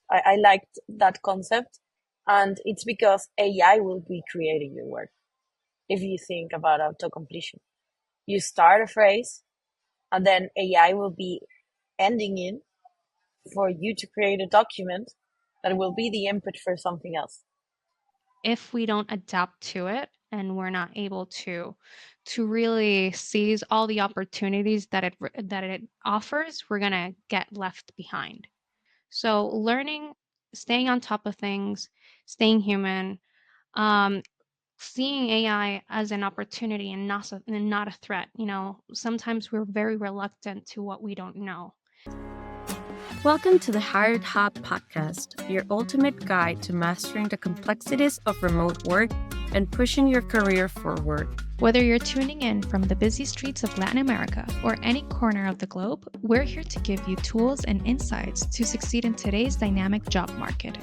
I liked that concept. And it's because AI will be creating your work. If you think about auto completion, you start a phrase and then AI will be ending in for you to create a document that will be the input for something else. If we don't adapt to it and we're not able to really seize all the opportunities that it offers, we're going to get left behind. So learning, staying on top of things, staying human, um, seeing AI as an opportunity and not a threat. Sometimes we're very reluctant to what we don't know. Welcome to the Hired Hub podcast, your ultimate guide to mastering the complexities of remote work and pushing your career forward. Whether you're tuning in from the busy streets of Latin America or any corner of the globe, we're here to give you tools and insights to succeed in today's dynamic job market.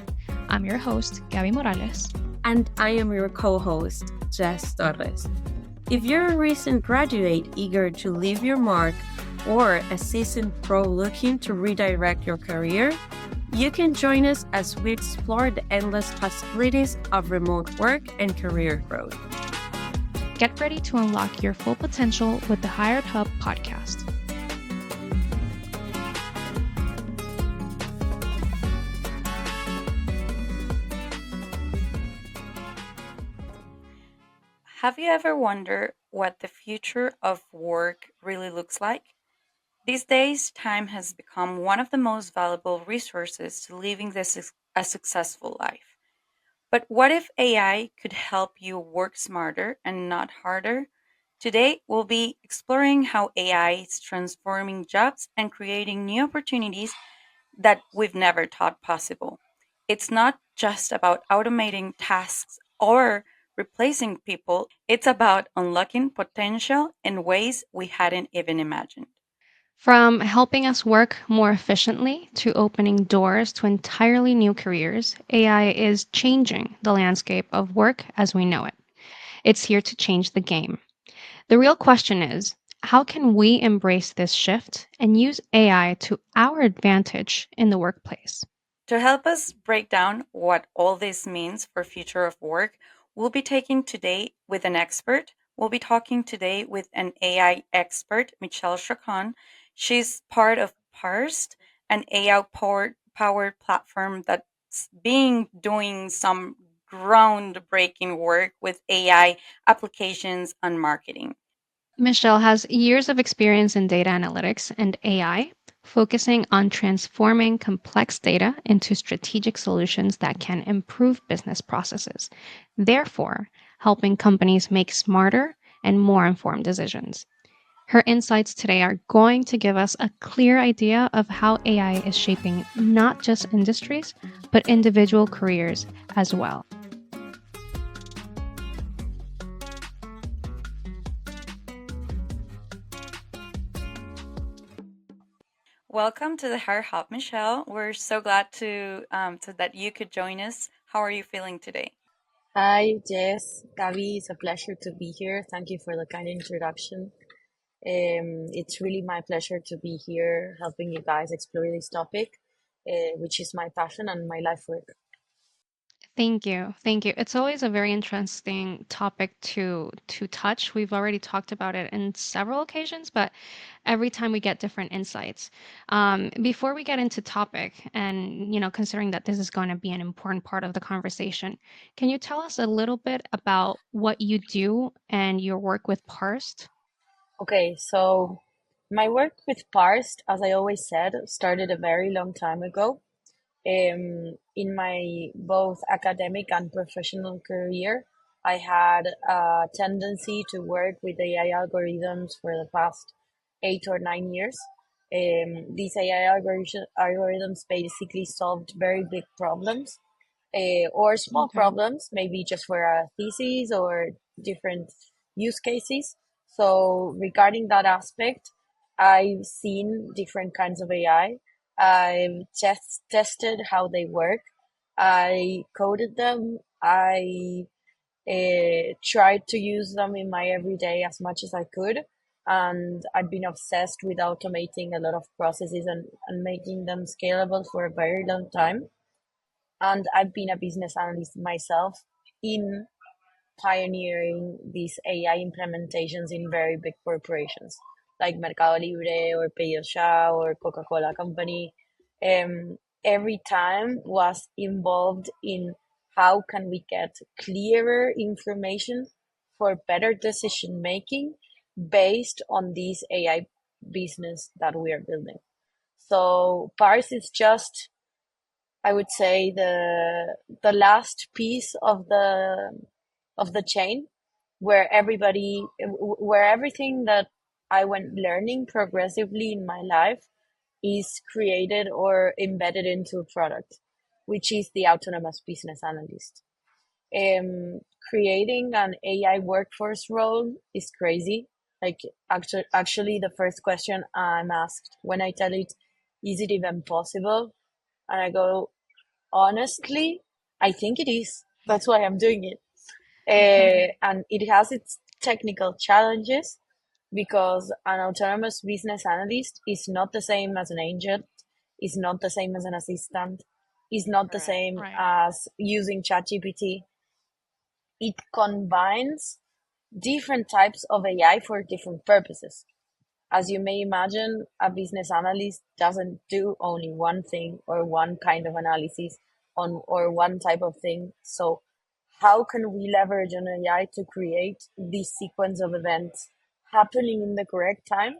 I'm your host, Gaby Morales. And I am your co-host, Jess Torres. If you're a recent graduate eager to leave your mark or a seasoned pro looking to redirect your career, you can join us as we explore the endless possibilities of remote work and career growth. Get ready to unlock your full potential with the Hired Hub podcast. Have you ever wondered what the future of work really looks like? These days, time has become one of the most valuable resources to living a successful life. But what if AI could help you work smarter and not harder? Today, we'll be exploring how AI is transforming jobs and creating new opportunities that we've never thought possible. It's not just about automating tasks or replacing people, it's about unlocking potential in ways we hadn't even imagined. From helping us work more efficiently to opening doors to entirely new careers, AI is changing the landscape of work as we know it. It's here to change the game. The real question is, how can we embrace this shift and use AI to our advantage in the workplace? To help us break down what all this means for future of work, we'll be taking today with an expert. We'll be talking today with an AI expert, Michelle Chacon. She's part of Parse, an AI powered platform that's being doing some groundbreaking work with AI applications and marketing. Michelle has years of experience in data analytics and AI, focusing on transforming complex data into strategic solutions that can improve business processes, therefore, helping companies make smarter and more informed decisions. Her insights today are going to give us a clear idea of how AI is shaping not just industries, but individual careers as well. Welcome to the Hair Hub, Michelle. We're so glad to that you could join us. How are you feeling today? Hi, Jess, Gaby. It's a pleasure to be here. Thank you for the kind introduction. It's really my pleasure to be here helping you guys explore this topic, which is my passion and my life work. Thank you. Thank you. It's always a very interesting topic to touch. We've already talked about it in several occasions, but every time we get different insights. Before we get into topic, and considering that this is going to be an important part of the conversation, can you tell us a little bit about what you do and your work with Parsed? Okay, so my work with Parst, as I always said, started a very long time ago. In my both academic and professional career, I had a tendency to work with AI algorithms for the past 8 or 9 years. These AI algorithms basically solved very big problems or small Okay. problems, maybe just for a thesis or different use cases. So, regarding that aspect, I've seen different kinds of AI. I've just tested how they work. I coded them. I tried to use them in my everyday as much as I could. And I've been obsessed with automating a lot of processes and making them scalable for a very long time. And I've been a business analyst myself in pioneering these AI implementations in very big corporations like Mercado Libre or PaySha or Coca-Cola company. Every time was involved in how can we get clearer information for better decision making based on these AI business that we are building. So Parse is just, I would say, the last piece of the chain where where everything that I went learning progressively in my life is created or embedded into a product, which is the autonomous business analyst. Um, Creating an AI workforce role is crazy. Like actually, the first question I'm asked when I tell it, is it even possible? And I go, honestly, I think it is. That's why I'm doing it. And it has its technical challenges because an autonomous business analyst is not the same as an agent, is not the same as an assistant, is not the Correct. same Right. as using ChatGPT. It combines different types of AI for different purposes. As you may imagine, a business analyst doesn't do only one thing or one kind of analysis on or one type of thing. So how can we leverage an AI to create this sequence of events happening in the correct time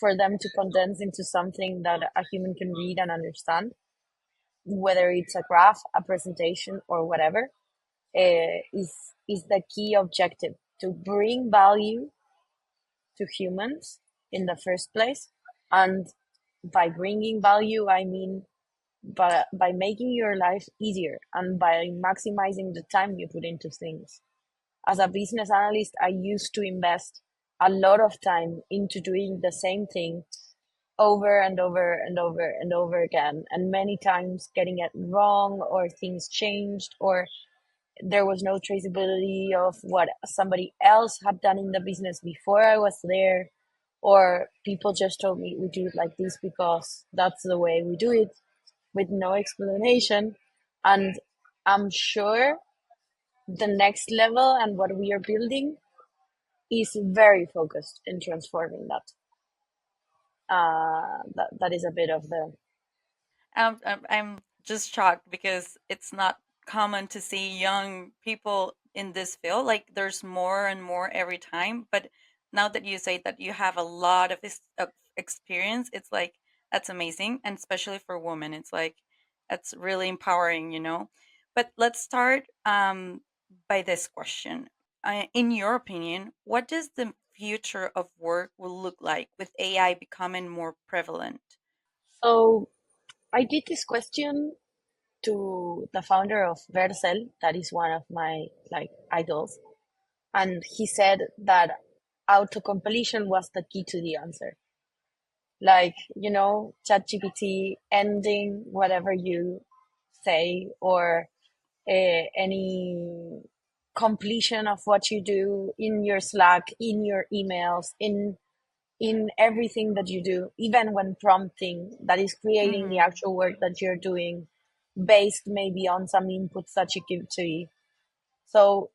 for them to condense into something that a human can read and understand, whether it's a graph, a presentation, or whatever, is the key objective to bring value to humans in the first place. And by bringing value, I mean by making your life easier and by maximizing the time you put into things. As a business analyst, I used to invest a lot of time into doing the same thing over and over and over and over again, and many times getting it wrong, or things changed, or there was no traceability of what somebody else had done in the business before I was there, or people just told me we do it like this because that's the way we do it with no explanation. And I'm sure the next level and what we are building is very focused in transforming that. That is a bit of the. I'm just shocked because it's not common to see young people in this field. Like there's more and more every time. But now that you say that you have a lot of this experience, it's like that's amazing, and especially for women, it's like that's really empowering, you know. But let's start by this question. In your opinion, what does the future of work will look like with AI becoming more prevalent? So I did this question to the founder of Vercel, that is one of my like idols, and he said that auto-completion was the key to the answer. Like, ChatGPT ending whatever you say, or any completion of what you do in your Slack, in your emails, in everything that you do, even when prompting, that is creating the Hmm. actual work that you're doing based maybe on some inputs that you give to it. So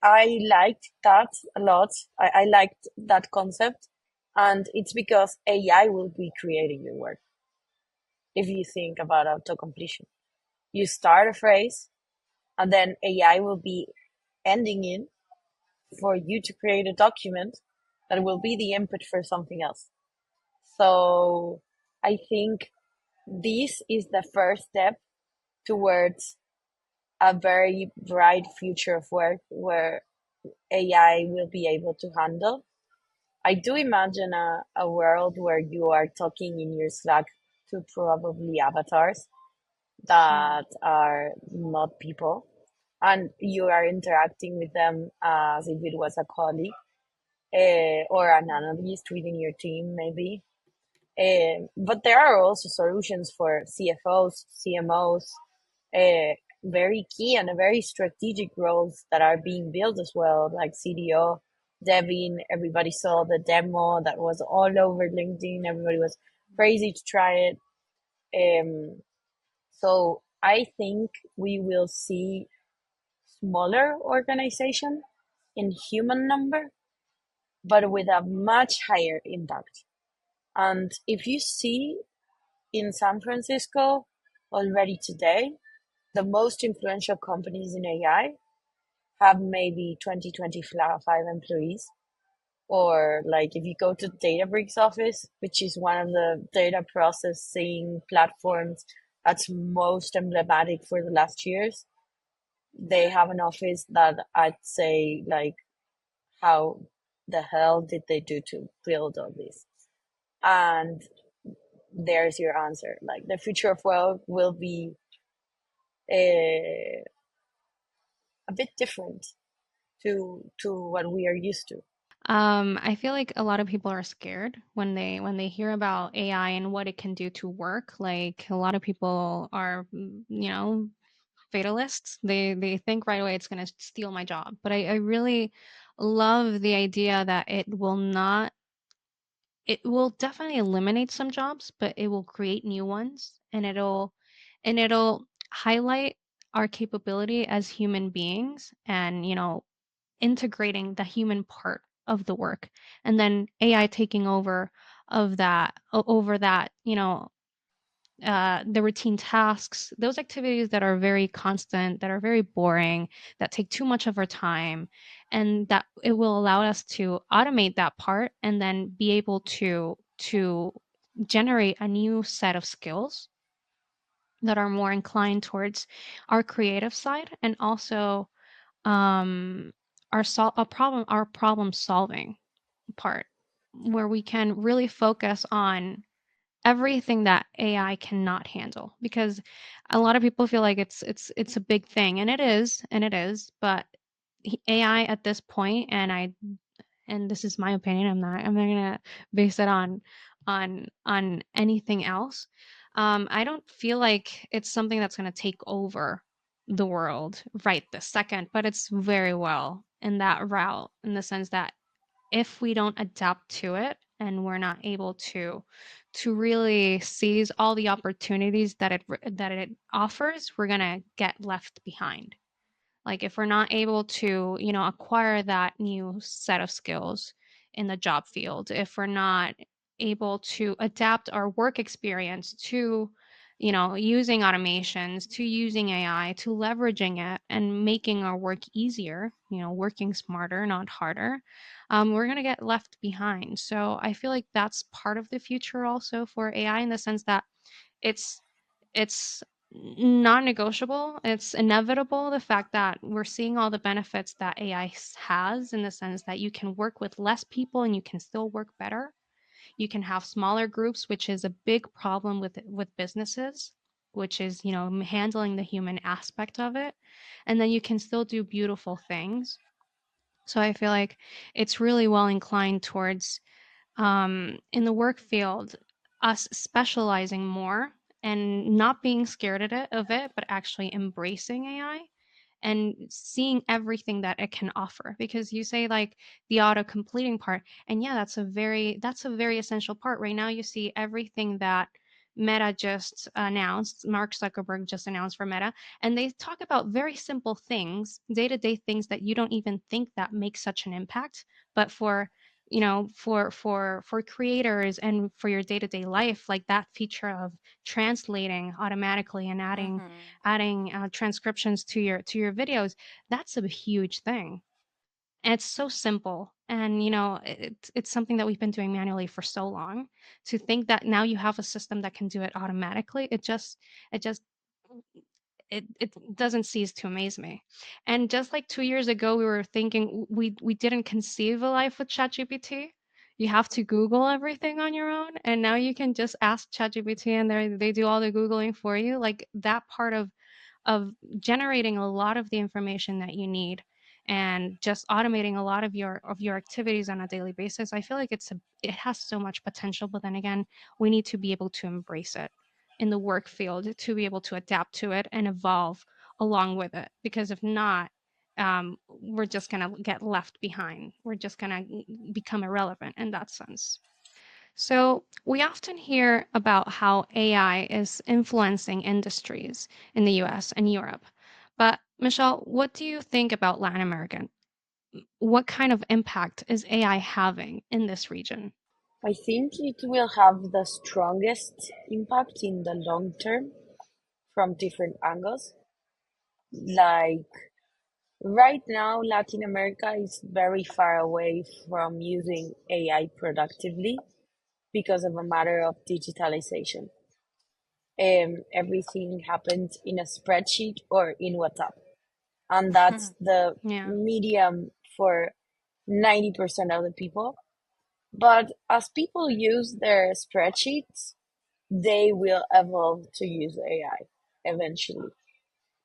I liked that a lot. I liked that concept. And it's because AI will be creating your work. If you think about auto completion, you start a phrase and then AI will be ending it for you to create a document that will be the input for something else. So I think this is the first step towards a very bright future of work where AI will be able to handle. I do imagine a world where you are talking in your Slack to probably avatars that are not people, and you are interacting with them as if it was a colleague, or an analyst within your team, maybe. But there are also solutions for CFOs, CMOs, uh, very key and very strategic roles that are being built as well, like CDO, Devin. Everybody saw the demo that was all over LinkedIn. Everybody was crazy to try it. So I think we will see smaller organization in human number, but with a much higher impact. And if you see in San Francisco already today, the most influential companies in AI have maybe 20, 25 employees. Or like if you go to Databricks office, which is one of the data processing platforms that's most emblematic for the last years, they have an office that I'd say like, how the hell did they do to build all this? And there's your answer. Like the future of work will be a, a bit different to what we are used to. I feel like a lot of people are scared when they hear about AI and what it can do to work. Like a lot of people are, fatalists. They think right away it's going to steal my job. But I really love the idea that it will definitely eliminate some jobs, but it will create new ones, and it'll highlight our capability as human beings, and integrating the human part of the work, and then AI taking over over that, the routine tasks, those activities that are very constant, that are very boring, that take too much of our time, and that it will allow us to automate that part and then be able to generate a new set of skills that are more inclined towards our creative side, and also um our problem solving part, where we can really focus on everything that AI cannot handle, because a lot of people feel like it's a big thing, and it is, but AI at this point, and this is my opinion, I'm not gonna base it on anything else. I don't feel like it's something that's gonna take over the world right this second, but it's very well in that route, in the sense that if we don't adapt to it and we're not able to really seize all the opportunities that it offers, we're going to get left behind. Like if we're not able to, acquire that new set of skills in the job field, if we're not able to adapt our work experience to, using automations, to using AI, to leveraging it and making our work easier, working smarter, not harder, we're going to get left behind. So I feel like that's part of the future also for AI, in the sense that it's it's non-negotiable. It's inevitable, the fact that we're seeing all the benefits that AI has, in the sense that you can work with less people and you can still work better. You can have smaller groups, which is a big problem with businesses, which is, handling the human aspect of it. And then you can still do beautiful things. So I feel like it's really well inclined towards, in the work field, us specializing more and not being scared of it, but actually embracing AI and seeing everything that it can offer. Because you say like the auto completing part, and yeah, that's a very essential part. Right now you see everything that Meta just announced, Mark Zuckerberg just announced for Meta, and they talk about very simple things, day-to-day things that you don't even think that make such an impact, but for, for creators and for your day-to-day life, like that feature of translating automatically and Mm-hmm. adding transcriptions to your videos, that's a huge thing. And it's so simple, and it's something that we've been doing manually for so long. To think that now you have a system that can do it automatically, it just it doesn't cease to amaze me. And just like 2 years ago, we were thinking we didn't conceive a life with ChatGPT. You have to Google everything on your own, and now you can just ask ChatGPT, and they do all the Googling for you. Like that part of generating a lot of the information that you need, and just automating a lot of your activities on a daily basis. I feel like it has so much potential, but then again, we need to be able to embrace it in the work field, to be able to adapt to it and evolve along with it, because if not, we're just going to get left behind. We're just going to become irrelevant in that sense. So, we often hear about how AI is influencing industries in the US and Europe. But, Michelle, what do you think about Latin America? What kind of impact is AI having in this region? I think it will have the strongest impact in the long term from different angles. Like right now, Latin America is very far away from using AI productively because of a matter of digitalization. Everything happens in a spreadsheet or in WhatsApp, and that's the Yeah. medium for 90% of the people. But as people use their spreadsheets, they will evolve to use AI eventually.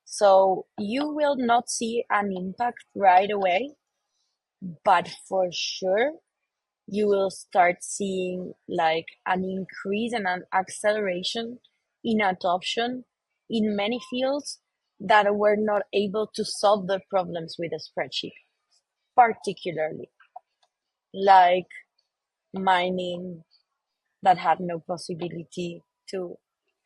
So you will not see an impact right away, but for sure you will start seeing like an increase and an acceleration in adoption in many fields that were not able to solve the problems with a spreadsheet, particularly like mining that had no possibility to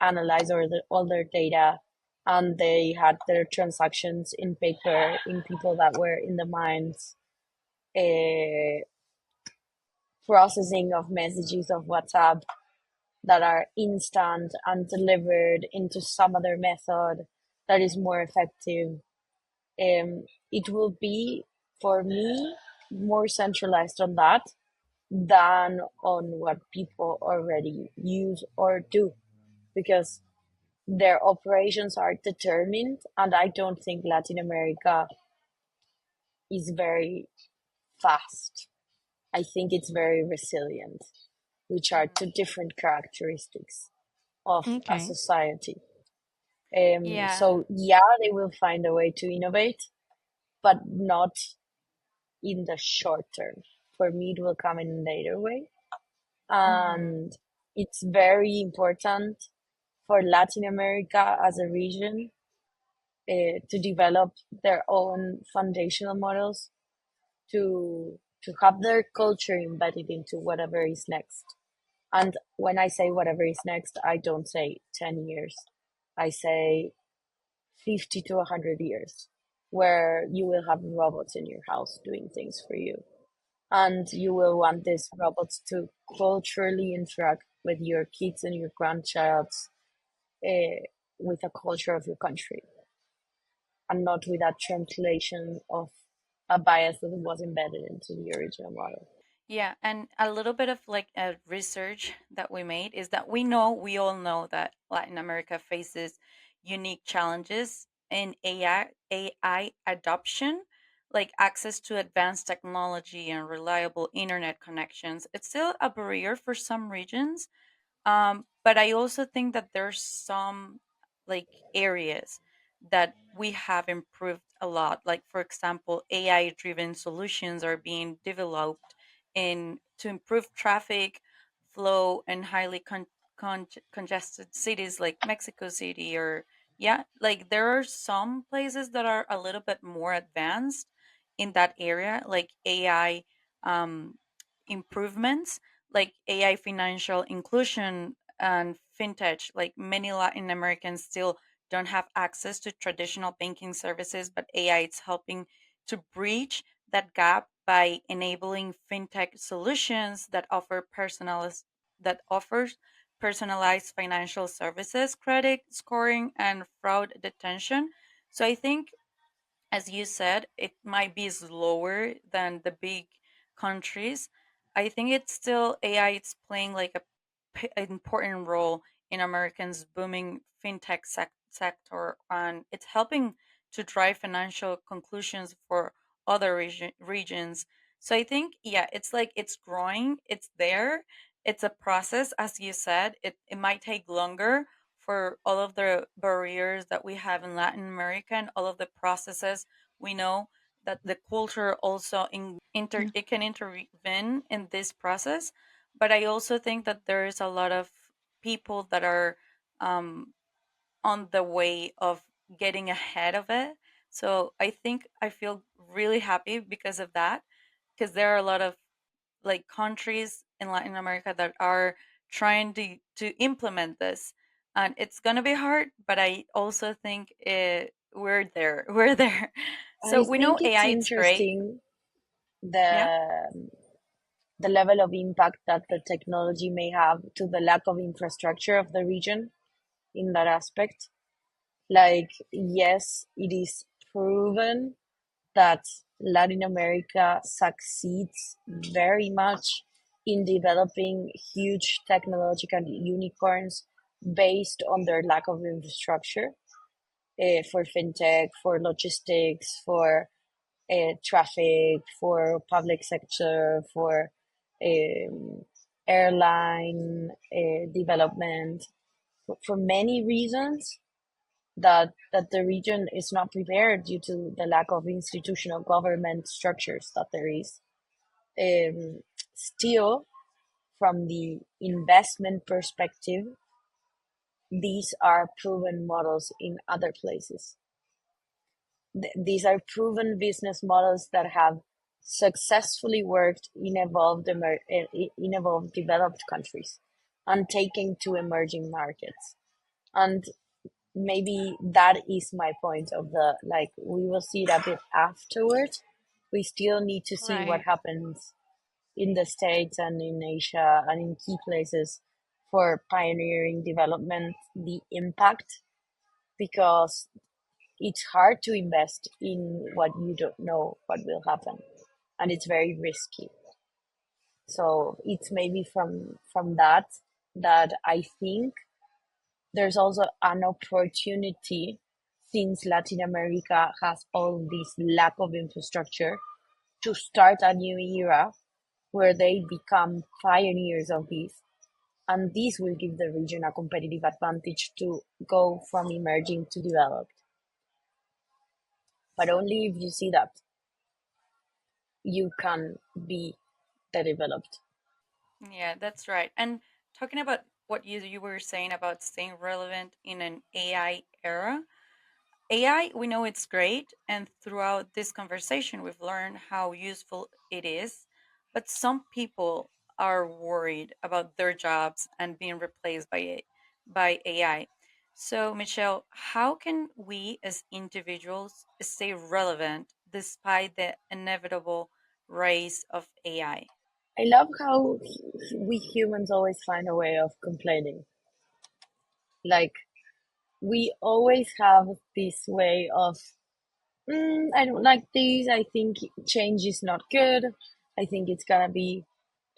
analyze all their data, and they had their transactions in paper in people that were in the mines, uh, processing of messages of WhatsApp that are instant and delivered into some other method that is more effective. It will be for me more centralized on that than on what people already use or do, because their operations are determined, and I don't think Latin America is very fast. I think it's very resilient, which are two different characteristics of a Okay. society. Yeah. So yeah, they will find a way to innovate, but not in the short term. For me, it will come in a later way, Hmm. and it's very important for Latin America as a region to develop their own foundational models to have their culture embedded into whatever is next. And when I say whatever is next, I don't say 10 years. I say 50 to 100 years, where you will have robots in your house doing things for you. And you will want these robots to culturally interact with your kids and your grandchild's with the culture of your country, and not with that translation of a bias that was embedded into the original model. Yeah, and a little bit of like a research that we made is that we all know that Latin America faces unique challenges in AI adoption, like access to advanced technology and reliable internet connections. It's still a barrier for some regions, but I also think that there's some like areas that we have improved a lot. Like for example, AI driven solutions are being developed in to improve traffic flow in highly congested cities like Mexico City, or yeah, like there are some places that are a little bit more advanced in that area, like AI um, improvements, like AI financial inclusion and fintech. Like many Latin Americans still don't have access to traditional banking services, but AI is helping to bridge that gap by enabling fintech solutions that offers personalized financial services, credit scoring, and fraud detection. So I think, as you said, it might be slower than the big countries. I think it's still AI. It's playing like an important role in Americans' booming fintech sector, and it's helping to drive financial conclusions for other regions. So I think, yeah, it's like it's growing. It's there. It's a process, as you said. It might take longer for all of the barriers that we have in Latin America and all of the processes. We know that the culture also Yeah. it can intervene in this process, but I also think that there is a lot of people that are um, on the way of getting ahead of it. So I think I feel really happy because of that, because there are a lot of like countries in Latin America that are trying to implement this, and it's gonna be hard. But I also think we're there. We're there. So I we know think it's AI. It's great. interesting Yeah. the level of impact that the technology may have to the lack of infrastructure of the region in that aspect. Like, yes, it is proven that Latin America succeeds very much in developing huge technological unicorns based on their lack of infrastructure, for fintech, for logistics, for traffic, for public sector, for um, airline development, for many reasons that the region is not prepared due to the lack of institutional government structures that there is. Um, Still, from the investment perspective, these are proven models in other places. These are proven business models that have successfully worked in evolved developed countries and taken to emerging markets. And maybe that is my point of the, like, we will see it a bit afterward. We still need to see what Right. happens in the States and in Asia and in key places for pioneering development, the impact, because it's hard to invest in what you don't know what will happen, and it's very risky. So it's maybe from that I think there's also an opportunity, since Latin America has all this lack of infrastructure, to start a new era where they become pioneers of this. And this will give the region a competitive advantage to go from emerging to developed. But only if you see that you can be the developed. Yeah, that's right. And talking about what you were saying about staying relevant in an AI era, AI, we know it's great, and throughout this conversation, we've learned how useful it is. But some people are worried about their jobs and being replaced by AI. So, Michelle, how can we as individuals stay relevant despite the inevitable rise of AI? I love how we humans always find a way of complaining. Like, we always have this way of, I don't like this. I think change is not good. I think it's gonna be,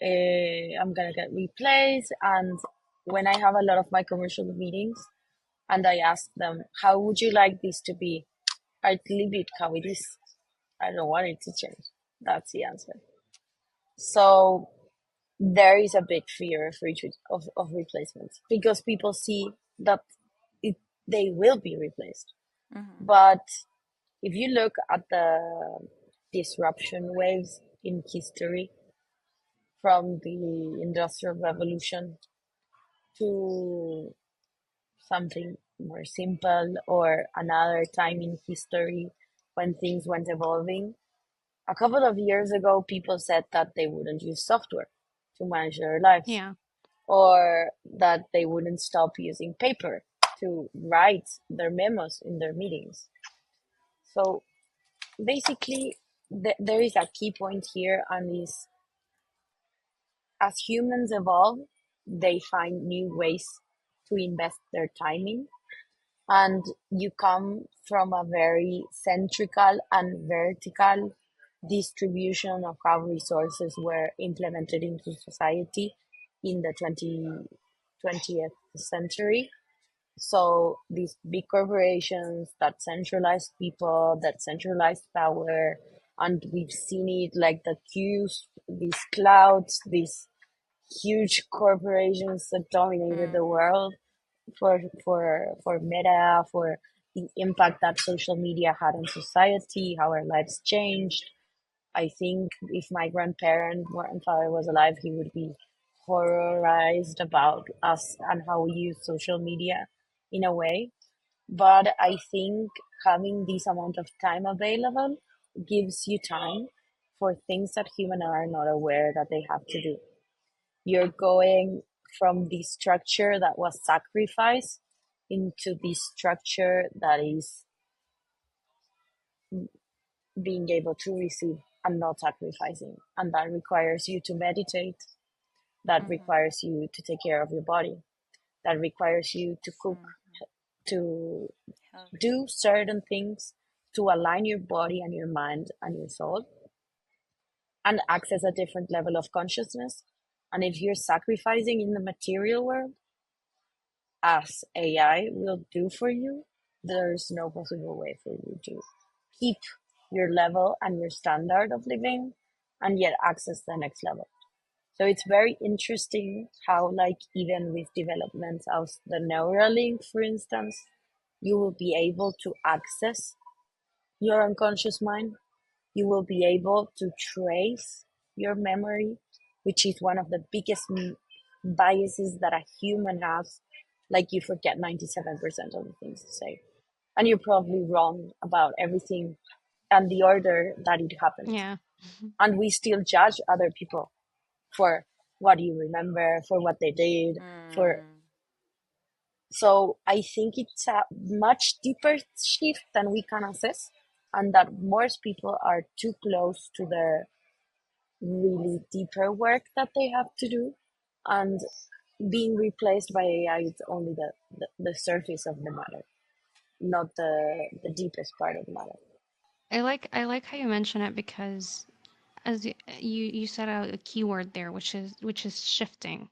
I'm gonna get replaced. And when I have a lot of my commercial meetings and I ask them, how would you like this to be? I'd leave it how it is. I don't want it to change. That's the answer. So there is a big fear of replacement because people see that it, they will be replaced. Hmm. But if you look at the disruption waves in history, from the Industrial Revolution to something more simple or another time in history when things went evolving, a couple of years ago, people said that they wouldn't use software to manage their lives, Yeah. or that they wouldn't stop using paper to write their memos in their meetings. So basically, there is a key point here, and is, as humans evolve, they find new ways to invest their time in. And you come from a very centrical and vertical distribution of how resources were implemented into society in the 20th century. So these big corporations that centralize people, that centralize power, and we've seen it like the queues, these clouds, these huge corporations that dominated the Hmm. world, for Meta, for the impact that social media had on society, how our lives changed. I think if my grandfather was alive, he would be horrorized about us and how we use social media in a way. But I think having this amount of time available gives you time for things that humans are not aware that they have to do. You're going from the structure that was sacrificed into the structure that is being able to receive and not sacrificing. And that requires you to meditate, that Mm-hmm. requires you to take care of your body, that requires you to cook, Mm-hmm. to Healthy. do certain things to align your body and your mind and your soul and access a different level of consciousness. And if you're sacrificing in the material world, as AI will do for you, there's no possible way for you to keep your level and your standard of living and yet access the next level. So it's very interesting how, like, even with developments of the Neuralink, for instance, you will be able to access your unconscious mind. You will be able to trace your memory, which is one of the biggest biases that a human has. Like, you forget 97% of the things to say. And you're probably wrong about everything and the order that it happened. Yeah. And we still judge other people for what you remember, for what they did, for Mm. so I think it's a much deeper shift than we can assess, and that most people are too close to the really deeper work that they have to do, and being replaced by AI is only the surface of the matter, not the deepest part of the matter. I like how you mention it because as you said a keyword there, which is shifting.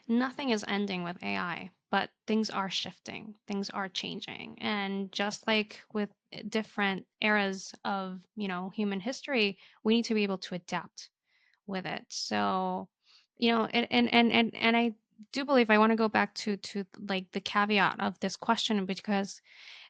Nothing is ending with AI, but things are shifting, things are changing, and just like with different eras of human history, we need to be able to adapt with it. So, and I do believe I want to go back to like the caveat of this question because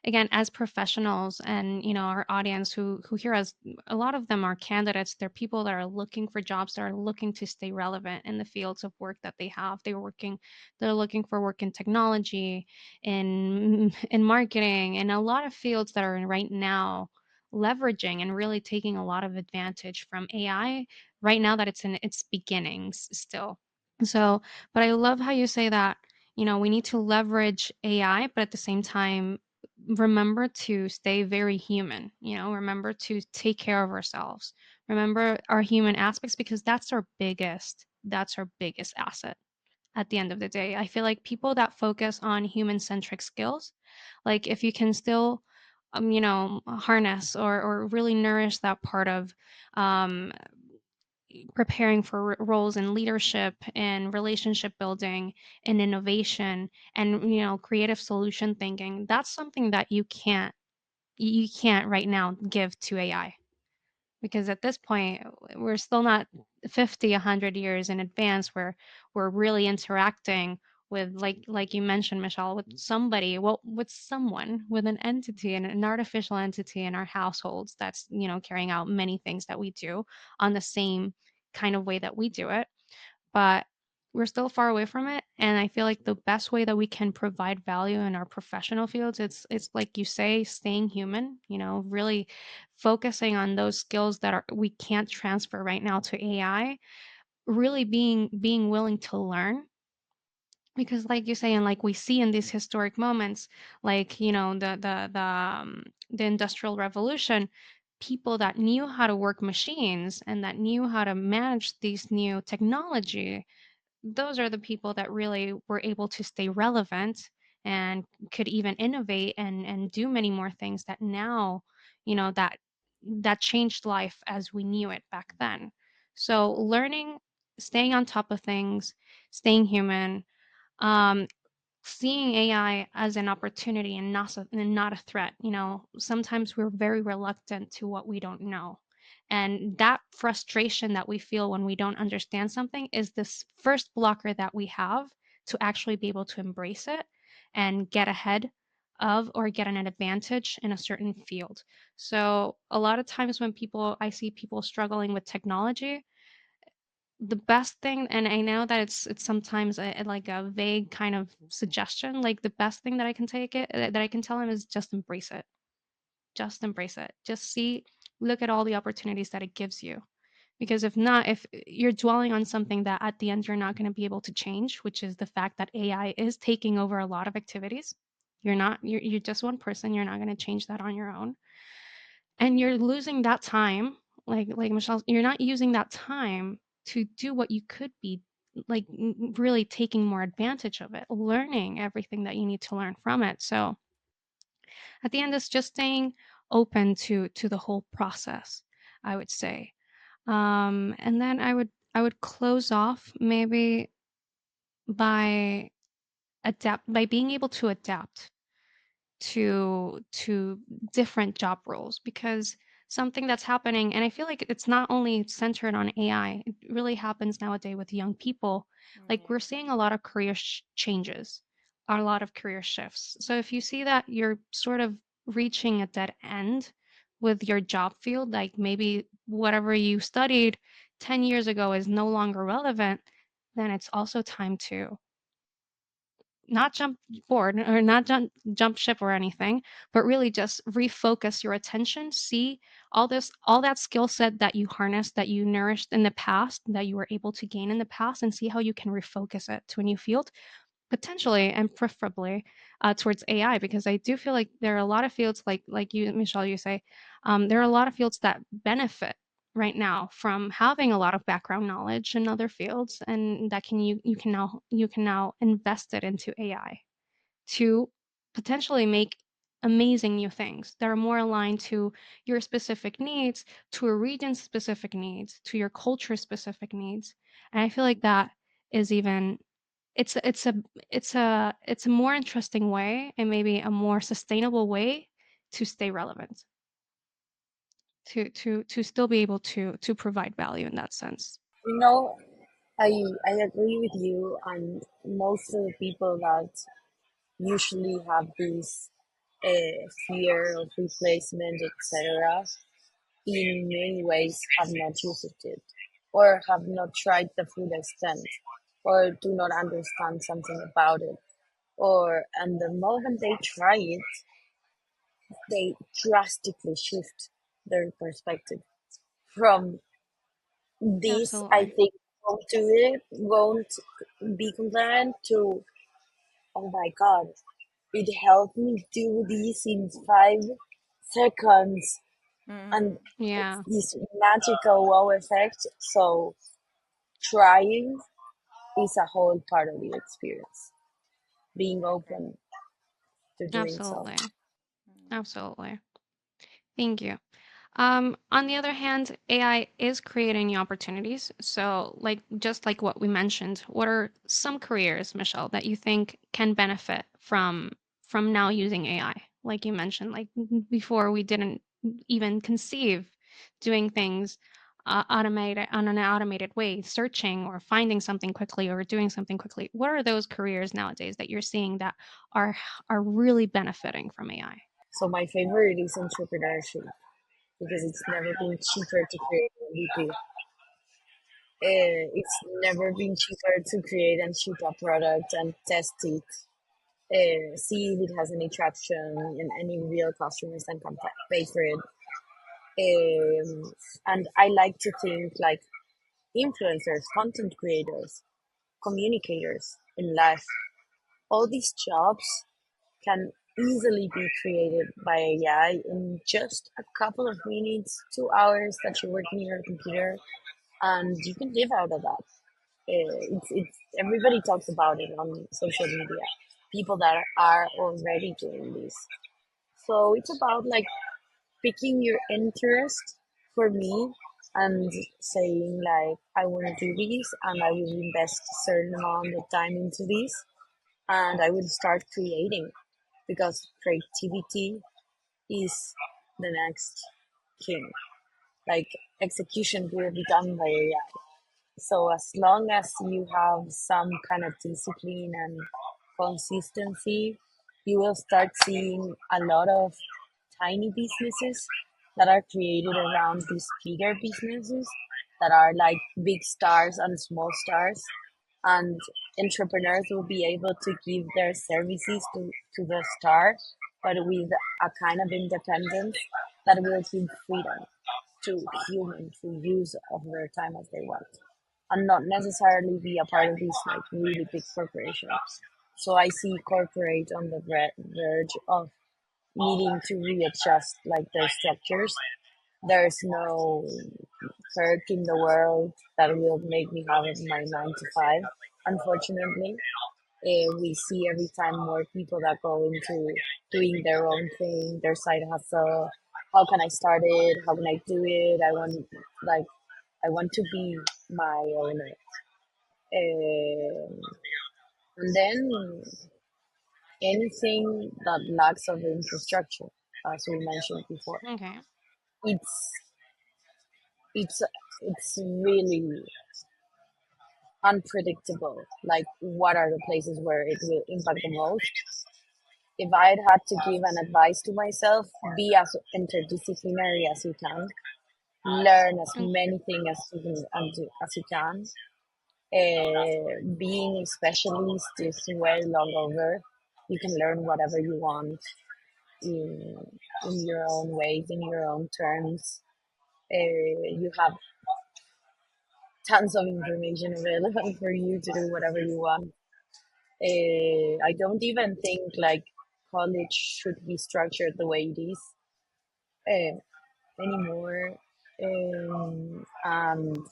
again, as professionals and our audience who hear us, a lot of them are candidates. They're people that are looking for jobs, that are looking to stay relevant in the fields of work that they have. They're looking for work in technology, in marketing, and a lot of fields that are right now leveraging and really taking a lot of advantage from AI right now that it's in its beginnings still. So, but I love how you say that, we need to leverage AI, but at the same time, remember to stay very human, remember to take care of ourselves. Remember our human aspects because that's our biggest asset at the end of the day. I feel like people that focus on human centric skills, like if you can still harness or really nourish that part of um, preparing for roles in leadership and relationship building and innovation and creative solution thinking, that's something that you can't right now give to AI because at this point we're still not 50 100 years in advance where we're really interacting with like you mentioned, Michelle, with somebody, well, with someone, with an entity and an artificial entity in our households that's carrying out many things that we do on the same kind of way that we do it, but we're still far away from it. And I feel like the best way that we can provide value in our professional fields, it's like you say, staying human, really focusing on those skills that are we can't transfer right now to AI, really being willing to learn. Because like you say, and like we see in these historic moments, like the industrial revolution, people that knew how to work machines and that knew how to manage these new technology, those are the people that really were able to stay relevant and could even innovate and do many more things that now that changed life as we knew it back then. So learning, staying on top of things, staying human, um, seeing AI as an opportunity and not a threat. Sometimes we're very reluctant to what we don't know. And that frustration that we feel when we don't understand something is this first blocker that we have to actually be able to embrace it and get ahead of or get an advantage in a certain field. So a lot of times when I see people struggling with technology, the best thing, and I know that it's sometimes like a vague kind of suggestion, like the best thing that I can take it that I can tell him is just embrace it. Just embrace it. Just look at all the opportunities that it gives you. Because if not, if you're dwelling on something that at the end you're not going to be able to change, which is the fact that AI is taking over a lot of activities, you're just one person, you're not going to change that on your own. And you're losing that time, like Michelle, you're not using that time to do what you could be like really taking more advantage of it, learning everything that you need to learn from it. So at the end, it's just staying open to the whole process, I would say. And then I would close off maybe by by being able to adapt to different job roles, because something that's happening, and I feel like it's not only centered on AI, it really happens nowadays with young people. Like, we're Yeah. seeing a lot of career changes, a lot of career shifts. So if you see that you're sort of reaching a dead end with your job field, like maybe whatever you studied 10 years ago is no longer relevant, then it's also time to not jump board or not jump ship or anything, but really just refocus your attention. See all that skill set that you harnessed, that you nourished in the past, that you were able to gain in the past, and see how you can refocus it to a new field, potentially and preferably towards AI, because I do feel like there are a lot of fields, like you, Michelle, you say, there are a lot of fields that benefit right now from having a lot of background knowledge in other fields, and that you can now invest it into AI to potentially make amazing new things that are more aligned to your specific needs, to a region's specific needs, to your culture specific needs. And I feel like that is even it's a more interesting way, and maybe a more sustainable way to stay relevant, to still be able to provide value in that sense. You know, I agree with you, and most of the people that usually have this fear of replacement, etc., in many ways have not used it, or have not tried the full extent, or do not understand something about it, or and the moment they try it, they drastically shift their perspective from this. I Absolutely. think won't do it, won't be compliant, to oh my god, it helped me do this in 5 seconds, and Hmm. it's Yeah, this magical wow effect. So trying is a whole part of the experience, being Okay. open to doing so. absolutely. Mm. Absolutely. Thank you. On the other hand, AI is creating new opportunities. So, like, just like what we mentioned, what are some careers, Michelle, that you think can benefit from now using AI? Like you mentioned, like before we didn't even conceive doing things automated on an automated way, searching or finding something quickly or doing something quickly. What are those careers nowadays that you're seeing that are are really benefiting from AI? So my favorite is entrepreneurship because it's never been cheaper to create an MVP. It's never been cheaper to create and ship a product and test it, see if it has any traction and any real customers and can pay for it. And I like to think like influencers, content creators, communicators in life. All these jobs can easily be created by AI in just a couple of minutes, 2 hours that you work in your computer, and you can live out of that. It's everybody talks about it on social media. People that are already doing this. So it's about like picking your interest for me and saying like I want to do this and I will invest a certain amount of time into this and I will start creating because creativity is the next king. Like execution will be done by AI. So as long as you have some kind of discipline and consistency, you will start seeing a lot of tiny businesses that are created around these bigger businesses that are like big stars and small stars. And entrepreneurs will be able to give their services to the star, but with a kind of independence that will give freedom to humans to use of their time as they want, and not necessarily be a part of these like really big corporations. So I see corporate on the verge of needing to readjust like their structures. There's no perk in the world that will make me have my 9 to 5. Unfortunately, we see every time more people that go into doing their own thing, their side hustle. How can I start it? How can I do it? Like I want to be my owner. Um, and then anything that lacks of infrastructure, as we mentioned before, Okay. it's it's it's really unpredictable. Like, what are the places where it will impact the most? If I'd had to give an advice to myself, be as interdisciplinary as you can, learn as Okay. many things as you can. Being a specialist is way long over. You can learn whatever you want in, in your own ways, in your own terms. You have tons of information available for you to do whatever you want. I don't even think like college should be structured the way it is uh, anymore. And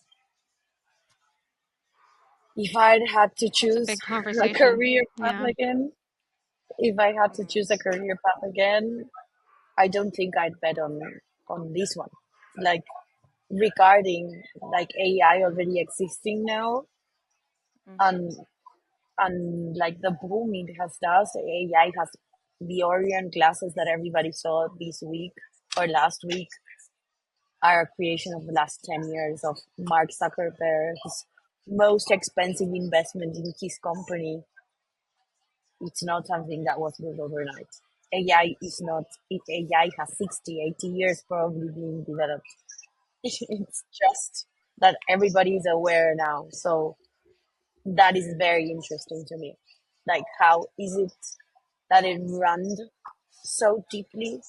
if I'd had to It's a choose big a conversation. career path Yeah. again, if I had to Mhm. choose a career path again, I don't think I'd bet on this one. Like, regarding like AI already existing now, Mhm. and like the boom it has does, AI has the Orion glasses that everybody saw this week or last week are a creation of the last 10 years of Mark Zuckerberg's most expensive investment in his company. It's not something that was built overnight. AI is not, if AI has 60, 80 years probably being developed. It's just that everybody is aware now. So that is very interesting to me. Like, how is it that it runs so deeply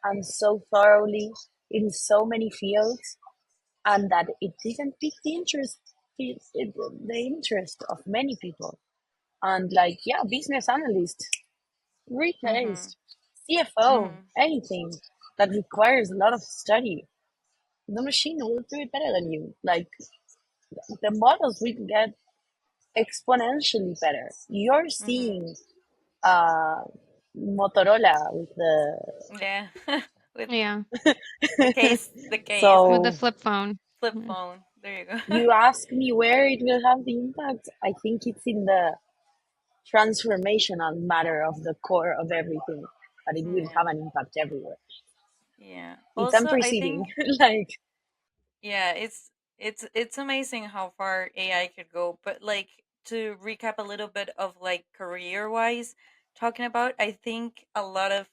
and so thoroughly in so many fields, and that it didn't pique the interest of many people? And like, yeah, business analyst, Mhm. replaced, CFO, Mhm. anything that requires a lot of study, the machine will do it better than you. Like, the models will get exponentially better. You're Mhm. seeing uh, Motorola with Yeah. With Yeah. the case with With the so flip phone. flip Yeah. phone. There you go. you ask me where it will have the impact. I think it's in the transformational matter of the core of everything, but it will Yeah. have an impact everywhere. Yeah. It's Also, I unpreceding. think Like, yeah, it's amazing how far AI could go. But like to recap a little bit of like career wise talking about, I think a lot of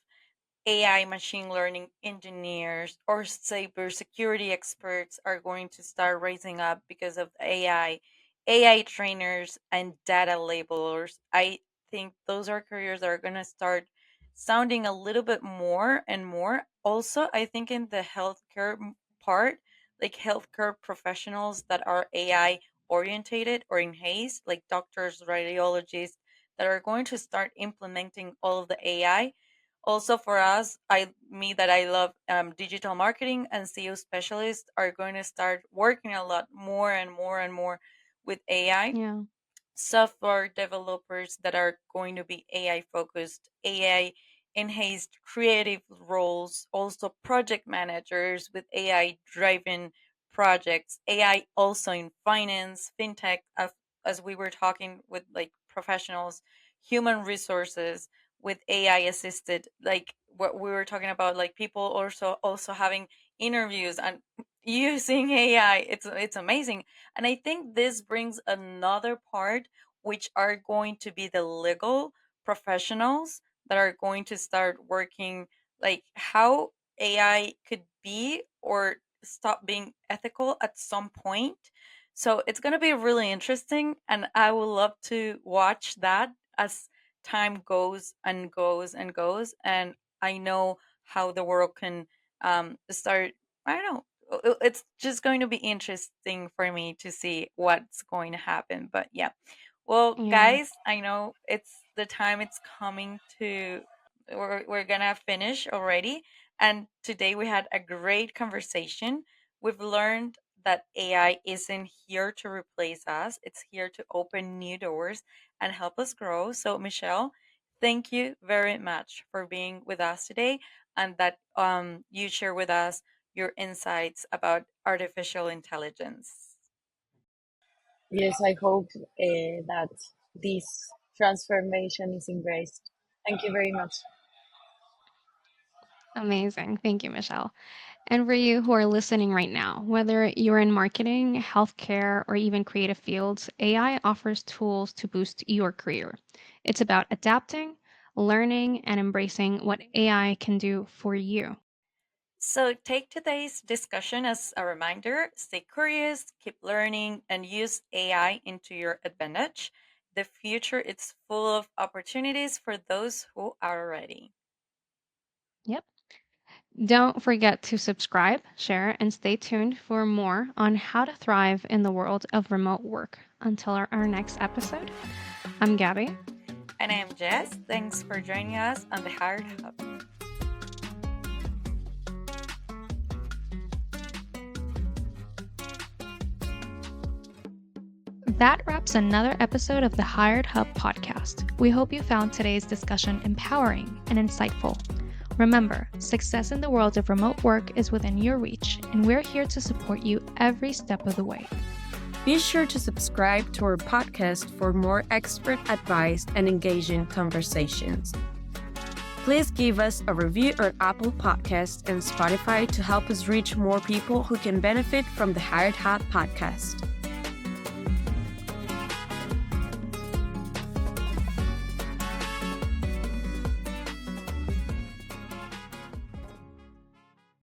AI machine learning engineers or cybersecurity experts are going to start rising up because of AI trainers, and data labelers. I think those are careers that are going to start sounding a little bit more and more. Also, I think in the healthcare part, like healthcare professionals that are AI orientated or in haste, like doctors, radiologists, that are going to start implementing all of the AI. Also for us, I love digital marketing and SEO specialists are going to start working a lot more and more and more with AI. Yeah. Software developers that are going to be AI focused, AI enhanced creative roles, also project managers with AI driven projects, AI also in finance, fintech, as we were talking with like professionals, human resources with AI assisted, like what we were talking about, like people also having interviews and using AI. It's amazing. And I think this brings another part, which are going to be the legal professionals that are going to start working, like how AI could be or stop being ethical at some point. So it's going to be really interesting. And I would love to watch that as time goes and goes and goes. And I know how the world can start, I don't know, it's just going to be interesting for me to see what's going to happen. But yeah, well, Yeah. guys, I know it's the time, it's coming to, we're gonna finish already. And today we had a great conversation. We've learned that AI isn't here to replace us, it's here to open new doors and help us grow. So, Michelle, thank you very much for being with us today, and that you share with us your insights about artificial intelligence. Yes, I hope that this transformation is embraced. Thank you very much. Amazing. Thank you, Michelle. And for you who are listening right now, whether you're in marketing, healthcare, or even creative fields, AI offers tools to boost your career. It's about adapting, learning, and embracing what AI can do for you. So take today's discussion as a reminder, stay curious, keep learning, and use AI into your advantage. The future is full of opportunities for those who are ready. Yep. Don't forget to subscribe, share, and stay tuned for more on how to thrive in the world of remote work. Until our next episode, I'm Gabby. And I am Jess. Thanks for joining us on the Hired Hub. That wraps another episode of the Hired Hub podcast. We hope you found today's discussion empowering and insightful. Remember, success in the world of remote work is within your reach, and we're here to support you every step of the way. Be sure to subscribe to our podcast for more expert advice and engaging conversations. Please give us a review on Apple Podcasts and Spotify to help us reach more people who can benefit from the Hired Hat podcast.